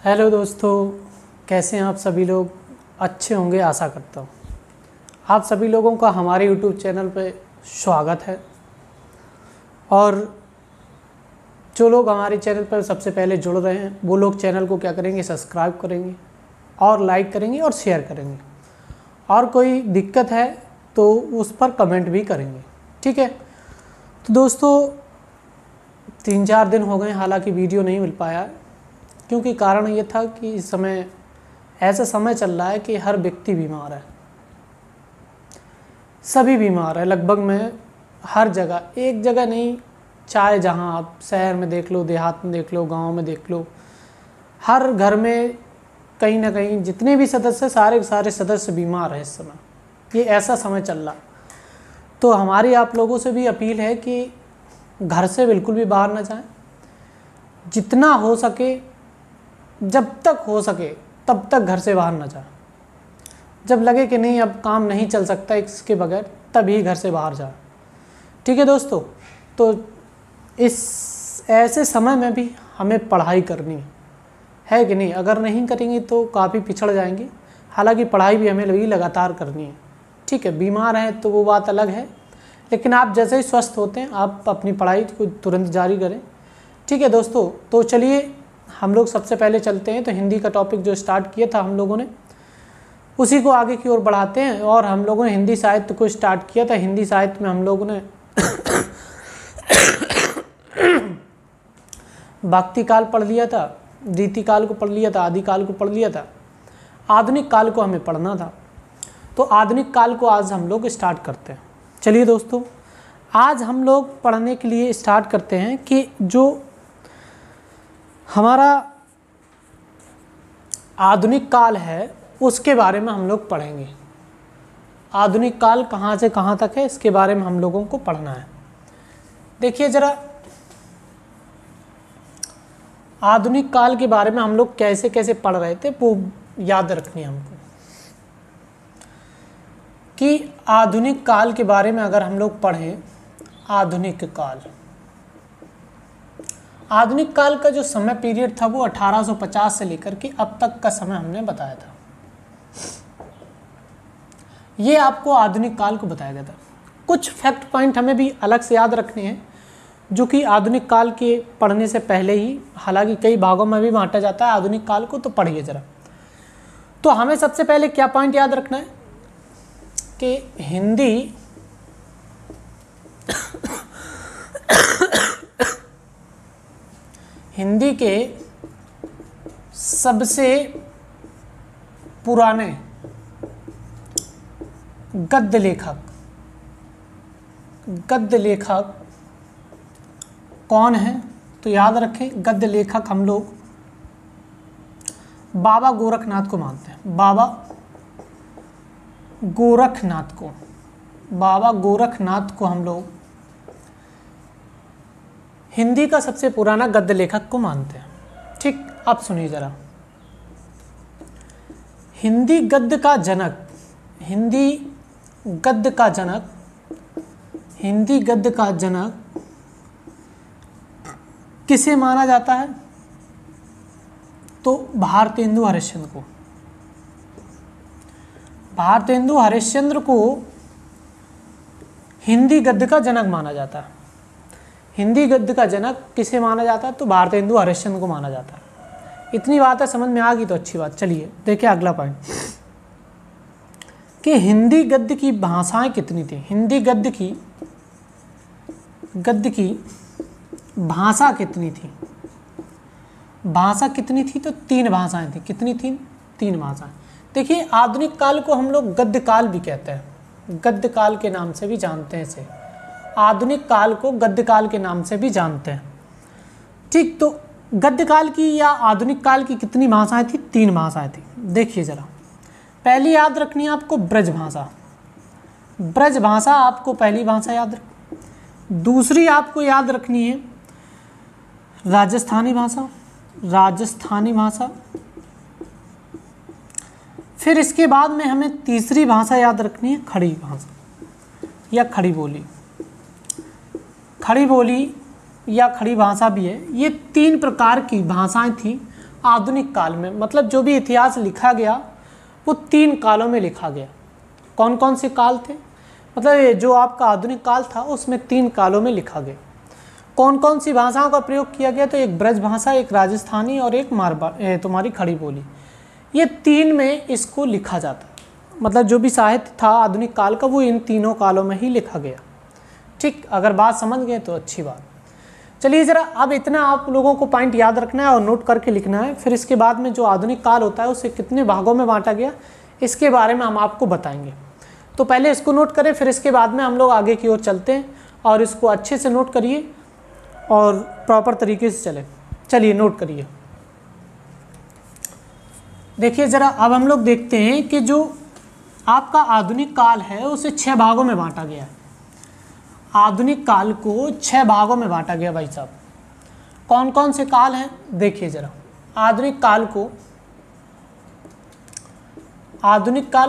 Hello दोस्तों, कैसे हैं आप सभी लोग। अच्छे होंगे आशा करता हूँ। आप सभी लोगों का हमारे यूट्यूब चैनल पे स्वागत है। और जो लोग हमारे चैनल पर सबसे पहले जुड़ रहे हैं वो लोग चैनल को क्या करेंगे, सब्सक्राइब करेंगे और लाइक करेंगे और शेयर करेंगे। और कोई दिक्कत है तो उस पर कमेंट भी करेंगे, ठीक है। तो दोस्तों 3-4 दिन हो गए, हालांकि वीडियो नहीं मिल पाया है, क्योंकि कारण ये था कि इस समय ऐसा समय चल रहा है कि हर व्यक्ति बीमार है, सभी बीमार है। लगभग में हर जगह, एक जगह नहीं, चाहे जहाँ आप शहर में देख लो, देहात में देख लो, गांव में देख लो, हर घर में कहीं ना कहीं जितने भी सदस्य, सारे सारे सदस्य बीमार हैं इस समय। ये ऐसा समय चल रहा। तो हमारी आप लोगों से भी अपील है कि घर से बिल्कुल भी बाहर ना जाएं। जितना हो सके, जब तक हो सके तब तक घर से बाहर ना जाएं। जब लगे कि नहीं अब काम नहीं चल सकता इसके बगैर, तभी घर से बाहर जाएं, ठीक है दोस्तों। तो इस ऐसे समय में भी हमें पढ़ाई करनी है कि नहीं। अगर नहीं करेंगे तो काफ़ी पिछड़ जाएंगे। हालांकि पढ़ाई भी हमें भी लगातार करनी है, ठीक है। बीमार हैं तो वो बात अलग है, लेकिन आप जैसे ही स्वस्थ होते हैं आप अपनी पढ़ाई को तुरंत जारी करें, ठीक है दोस्तों। तो चलिए हम लोग सबसे पहले चलते हैं। तो हिंदी का टॉपिक जो स्टार्ट किया था हम लोगों ने, उसी को आगे की ओर बढ़ाते हैं। और हम लोगों ने हिंदी साहित्य को स्टार्ट किया था। हिंदी साहित्य में हम लोगों ने भक्ति काल पढ़ लिया था, रीति काल को पढ़ लिया था, आदि काल को पढ़ लिया था, आधुनिक काल को हमें पढ़ना था। तो आधुनिक काल को आज हम लोग स्टार्ट करते हैं। चलिए दोस्तों, आज हम लोग पढ़ने के लिए स्टार्ट करते हैं कि जो हमारा आधुनिक काल है उसके बारे में हम लोग पढ़ेंगे। आधुनिक काल कहाँ से कहाँ तक है इसके बारे में हम लोगों को पढ़ना है। देखिए ज़रा, आधुनिक काल के बारे में हम लोग कैसे कैसे पढ़ रहे थे वो याद रखनी है हमको। कि आधुनिक काल के बारे में अगर हम लोग पढ़ें, आधुनिक काल का जो समय पीरियड था वो 1850 से लेकर के अब तक का समय हमने बताया था। ये आपको आधुनिक काल को बताया गया था। कुछ फैक्ट पॉइंट हमें भी अलग से याद रखने हैं, जो कि आधुनिक काल के पढ़ने से पहले ही, हालांकि कई भागों में भी बांटा जाता है आधुनिक काल को, तो पढ़िए ज़रा। तो हमें सबसे पहले क्या पॉइंट याद रखना है कि हिंदी के सबसे पुराने गद्य लेखक कौन हैं? तो याद रखें, गद्य लेखक हम लोग बाबा गोरखनाथ को मानते हैं। बाबा गोरखनाथ को हम लोग हिंदी का सबसे पुराना गद्य लेखक को मानते हैं, ठीक। अब सुनिए जरा, हिंदी गद्य का जनक किसे माना जाता है? तो भारतेंदु हरिश्चंद्र को हिंदी गद्य का जनक माना जाता है। हिंदी गद्य का जनक किसे माना जाता है? तो भारतेंदु हरिश्चंद्र को माना जाता है। इतनी बात है, समझ में आ गई तो अच्छी बात। चलिए देखिए अगला पॉइंट कि हिंदी गद्य की भाषाएं कितनी थी। हिंदी गद्य की भाषा कितनी थी? भाषा कितनी थी? तो 3 भाषाएं थी। कितनी थी? 3 भाषाएं। देखिए आधुनिक काल को हम लोग गद्य काल भी कहते हैं, गद्य काल के नाम से भी जानते हैं इसे। आधुनिक काल को गद्य काल के नाम से भी जानते हैं, ठीक। तो गद्य काल की या आधुनिक काल की कितनी भाषाएं थी? 3 भाषाएं थी। देखिए जरा, पहली याद रखनी है आपको ब्रज भाषा आपको पहली भाषा याद रख। दूसरी आपको याद रखनी है राजस्थानी भाषा। फिर इसके बाद में हमें तीसरी भाषा याद रखनी है खड़ी भाषा या खड़ी बोली। खड़ी बोली या खड़ी भाषा भी है। ये 3 प्रकार की भाषाएं थी आधुनिक काल में, मतलब जो भी इतिहास लिखा गया वो 3 कालों में लिखा गया। कौन कौन से काल थे, मतलब ये जो आपका आधुनिक काल था उसमें 3 कालों में लिखा गया। कौन कौन सी भाषाओं का प्रयोग किया गया, तो एक ब्रज भाषा, एक राजस्थानी और एक तुम्हारी खड़ी बोली, ये 3 में इसको लिखा जाता है। मतलब जो भी साहित्य था आधुनिक काल का वो इन तीनों कालों में ही लिखा गया। ठीक, अगर बात समझ गए तो अच्छी बात। चलिए ज़रा अब इतना आप लोगों को पॉइंट याद रखना है और नोट करके लिखना है। फिर इसके बाद में जो आधुनिक काल होता है उसे कितने भागों में बांटा गया इसके बारे में हम आपको बताएंगे। तो पहले इसको नोट करें, फिर इसके बाद में हम लोग आगे की ओर चलते हैं और इसको अच्छे से नोट करिए और प्रॉपर तरीके से चले। चलिए नोट करिए। देखिए ज़रा अब हम लोग देखते हैं कि जो आपका आधुनिक काल है उसे 6 भागों में बांटा गया है। आधुनिक काल को 6 भागों में बांटा गया भाई साहब। कौन कौन से काल हैं देखिए ज़रा। आधुनिक काल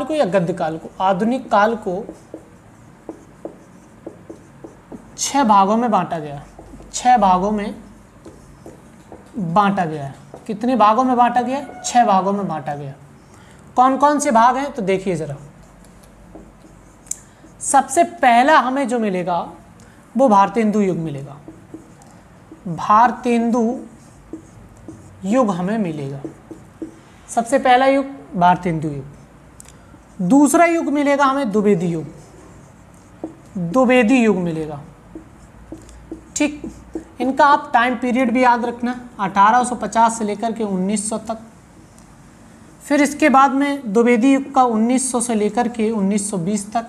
को या गद्य काल को, आधुनिक काल को 6 भागों में बांटा गया। 6 भागों में बांटा गया है। कितने भागों में बांटा गया? 6 भागों में बांटा गया। कौन कौन से भाग हैं तो देखिए ज़रा। सबसे पहला हमें जो मिलेगा वो भारतेंदु युग मिलेगा। भारतेंदु युग हमें मिलेगा। सबसे पहला युग भारतेंदु युग। दूसरा युग मिलेगा हमें द्विवेदी युग। द्विवेदी युग मिलेगा। ठीक, इनका आप टाइम पीरियड भी याद रखना, 1850 से लेकर के 1900 तक। फिर इसके बाद में द्विवेदी युग का 1900 से लेकर के 1920 तक।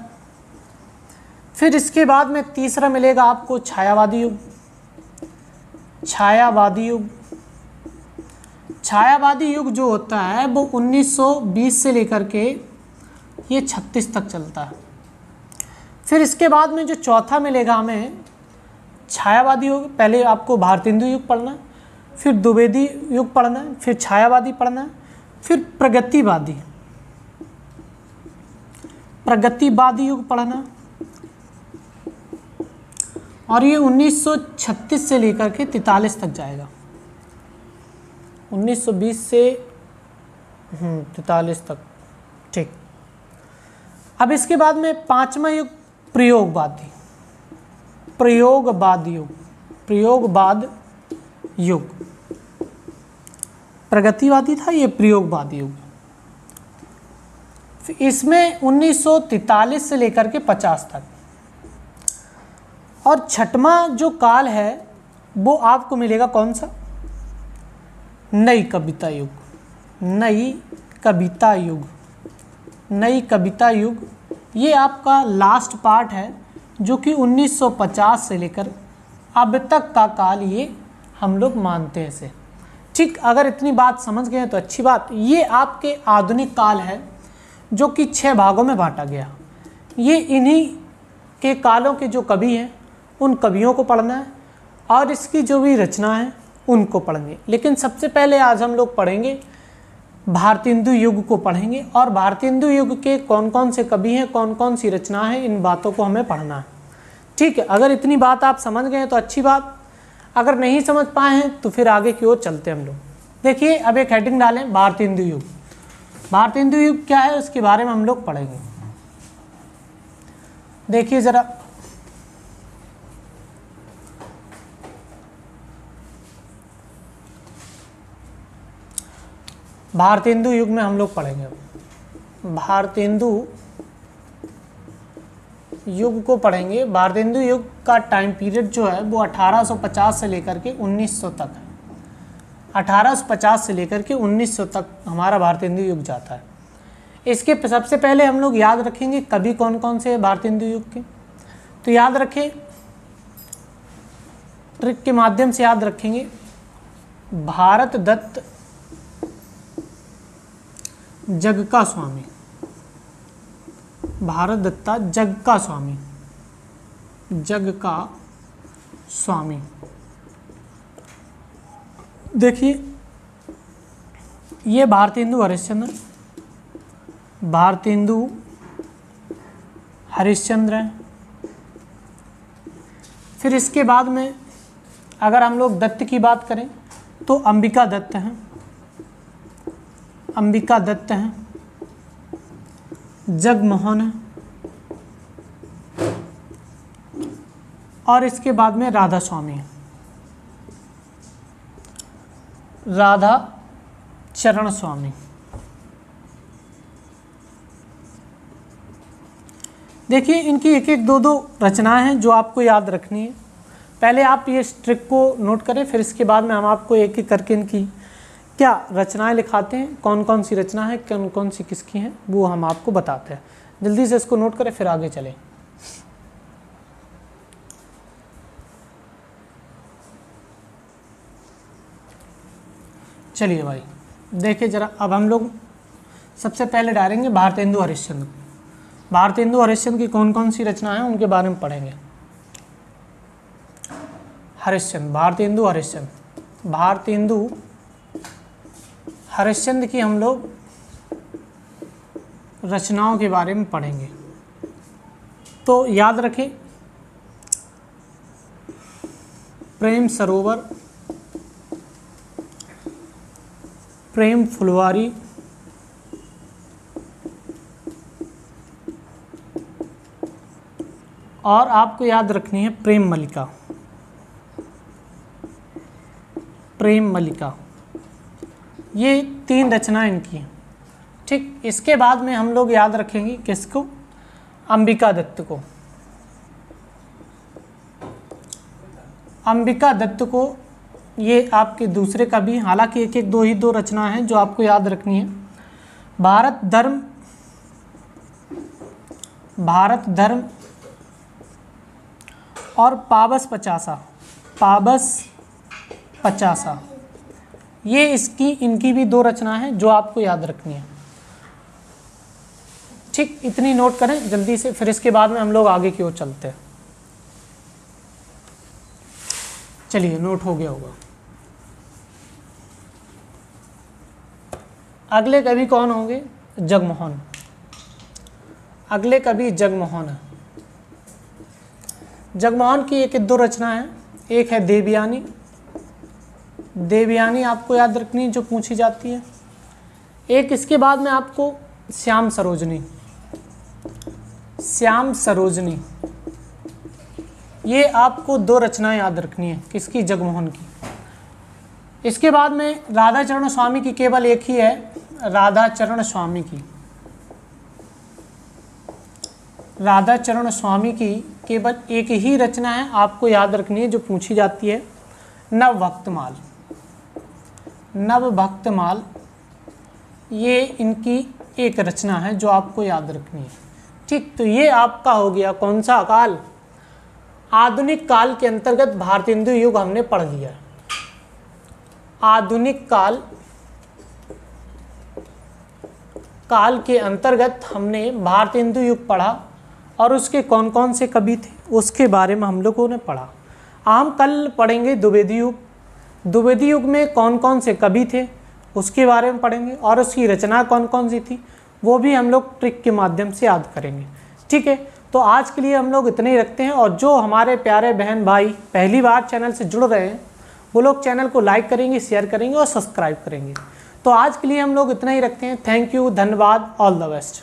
फिर इसके बाद में तीसरा मिलेगा आपको छायावादी युग। छायावादी युग, छायावादी युग जो होता है वो 1920 से लेकर के ये 36 तक चलता है। फिर इसके बाद में जो चौथा मिलेगा हमें छायावादी युग, पहले आपको भारतेंदु युग पढ़ना है, फिर द्विवेदी युग पढ़ना है, फिर छायावादी पढ़ना है, फिर प्रगतिवादी युग पढ़ना, और ये 1936 से लेकर के 43 तक जाएगा। 1920 से 43 तक। ठीक, अब इसके बाद में 5वां युग प्रयोगवाद युग। प्रगतिवादी था, ये प्रयोगवादी युग। इसमें 1943 से लेकर के 50 तक। और 6वां जो काल है वो आपको मिलेगा कौन सा? नई कविता युग। ये आपका लास्ट पार्ट है जो कि 1950 से लेकर अब तक का काल ये हम लोग मानते हैं इसे। ठीक, अगर इतनी बात समझ गए तो अच्छी बात। ये आपके आधुनिक काल है जो कि 6 भागों में बांटा गया। ये इन्हीं के कालों के जो कवि हैं उन कवियों को पढ़ना है और इसकी जो भी रचना है उनको पढ़ेंगे। लेकिन सबसे पहले आज हम लोग पढ़ेंगे भारतेंदु युग को पढ़ेंगे, और भारतेंदु युग के कौन कौन से कवि हैं, कौन कौन सी रचना है, इन बातों को हमें पढ़ना है। ठीक है, अगर इतनी बात आप समझ गए तो अच्छी बात। अगर नहीं समझ पाए हैं तो फिर आगे की ओर चलते हम लोग। देखिए अब एक हेडिंग डालें, भारतेंदु युग। भारतेंदु युग क्या है उसके बारे में हम लोग पढ़ेंगे। देखिए ज़रा, भारतेंदु युग में हम लोग पढ़ेंगे। भारतेंदु युग को पढ़ेंगे। भारतेंदु युग का टाइम पीरियड जो है वो 1850 से लेकर के 1900 तक है। 1850 से लेकर के 1900 तक हमारा भारतेंदु युग जाता है। इसके सबसे पहले हम लोग याद रखेंगे कवि कौन कौन से हैं भारतेंदु युग के। तो याद रखें, ट्रिक के माध्यम से याद रखेंगे। भारत दत्त जग का स्वामी, भारत दत्ता जग का स्वामी। देखिए ये भारतेंदु हरिश्चंद्र हैं। फिर इसके बाद में अगर हम लोग दत्त की बात करें तो अंबिका दत्त हैं। अंबिका दत्त हैं, जगमोहन है, और इसके बाद में राधा स्वामी है, राधा चरण स्वामी। देखिए इनकी एक एक दो दो रचनाएं हैं जो आपको याद रखनी है। पहले आप ये ट्रिक को नोट करें, फिर इसके बाद में हम आपको एक एक करके इनकी क्या रचनाएं लिखाते हैं, कौन कौन सी रचना है, कौन कौन सी किसकी हैं, वो हम आपको बताते हैं। जल्दी से इसको नोट करें फिर आगे चलें। चलिए भाई देखिए जरा, अब हम लोग सबसे पहले डालेंगे भारतेंदु हरिश्चंद्र। भारतेंदु हरिश्चंद्र की कौन कौन सी रचना है उनके बारे में पढ़ेंगे। हरिश्चंद्र, भारतेंदु हरिश्चंद्र, भारतेंदु हरिश्चंद्र की हम लोग रचनाओं के बारे में पढ़ेंगे। तो याद रखें, प्रेम सरोवर, प्रेम फुलवारी, और आपको याद रखनी है प्रेम मल्लिका, प्रेम मल्लिका। ये 3 रचनाएं इनकी हैं। ठीक, इसके बाद में हम लोग याद रखेंगे किसको, अंबिका दत्त को। अंबिका दत्त को ये आपके दूसरे कवि, हालांकि एक एक दो रचना हैं जो आपको याद रखनी है। भारत धर्म और पाबस पचासा, ये इनकी भी 2 रचना हैं जो आपको याद रखनी है। ठीक, इतनी नोट करें जल्दी से, फिर इसके बाद में हम लोग आगे की ओर चलते हैं। चलिए, नोट हो गया होगा। अगले कवि कौन होंगे, जगमोहन। अगले कवि जगमोहन है। जगमोहन की एक 2 रचना है, एक है देवयानी। देवयानी आपको याद रखनी है जो पूछी जाती है। एक इसके बाद में आपको श्याम सरोजनी, ये आपको 2 रचनाएं याद रखनी है, किसकी, जगमोहन की। इसके बाद में राधा चरण स्वामी की केवल एक ही है, राधा चरण स्वामी की। राधा चरण स्वामी की केवल एक ही रचना है आपको याद रखनी है जो पूछी जाती है, नवभक्तमाल। नवभक्तमाल ये इनकी एक रचना है जो आपको याद रखनी है। ठीक, तो ये आपका हो गया कौन सा काल, आधुनिक काल के अंतर्गत भारतेंदु युग हमने पढ़ लिया। आधुनिक काल के अंतर्गत हमने भारतेंदु युग पढ़ा और उसके कौन कौन से कवि थे उसके बारे में हम लोगों ने पढ़ा। हम कल पढ़ेंगे द्विवेदी युग। द्विवेदी युग में कौन कौन से कवि थे उसके बारे में पढ़ेंगे और उसकी रचना कौन कौन सी थी वो भी हम लोग ट्रिक के माध्यम से याद करेंगे। ठीक है, तो आज के लिए हम लोग इतने ही रखते हैं। और जो हमारे प्यारे बहन भाई पहली बार चैनल से जुड़ रहे हैं वो लोग चैनल को लाइक करेंगे, शेयर करेंगे और सब्सक्राइब करेंगे। तो आज के लिए हम लोग इतना ही रखते हैं। थैंक यू, धन्यवाद, ऑल द बेस्ट।